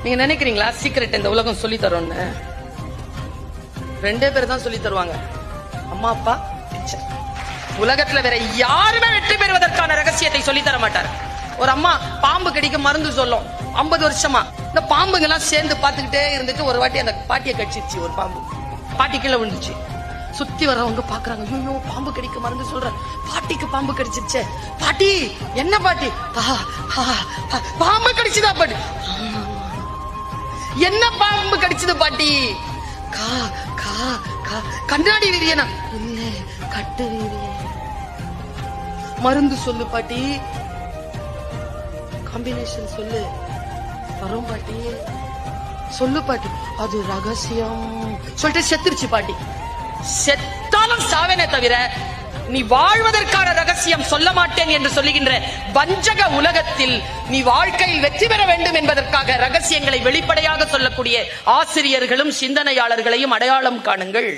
நீங்க நினைக்கிறீங்களா சீக்கிரட் இந்த உலகம் சொல்லி தரோம்னு? ரெண்டே பேர் தான் சொல்லி தருவாங்க, அம்மா அப்பா டீச்சர். உலகத்துல வேற யாருமே வெற்றி பெறுவதற்கான ரகசியத்தை சொல்லி தர மாட்டார். ஒரு அம்மா பாம்பு கடிக்க மருந்து சொல்லும் 50 வருஷமா. இந்த பாம்புங்க எல்லாம் சேர்ந்து பாத்துக்கிட்டே இருந்துட்டு ஒரு வாட்டி அந்த பாட்டியை கடிச்சிருச்சு. ஒரு பாம்பு பாட்டி கீழே விழுந்துச்சு. சுத்தி வரவங்க பாக்குறாங்க, ஐயோ பாம்பு கடிக்க மருந்து சொல்ற, பாட்டிக்கு பாம்பு கடிச்சிருச்சே. பாட்டி என்ன பாட்டி? பாம்பு கடிச்சுதா பாட்டி? என்ன பாம்பு கடிச்சது பாட்டி? கண்ணாடி வீரியனா? இல்ல கட்டு வீரிய. மருந்து சொல்லு பாட்டி, காம்பினேஷன் சொல்லு. வரும் பாட்டி, சொல்லு பாட்டி. அது ரகசியம் சொல்லிட்டு செத்துருச்சு பாட்டி. செத்தாலும் சாவேனே தவிர நீ வாழ்வதற்கான ரகசியம் சொல்ல மாட்டேன் என்று சொல்லுகின்ற வஞ்சக உலகத்தில் நீ வாழ்க்கையில் வெற்றி பெற வேண்டும் என்பதற்காக ரகசியங்களை வெளிப்படையாக சொல்லக்கூடிய ஆசிரியர்களும் சிந்தனையாளர்களையும் அடையாளம் காணுங்கள்.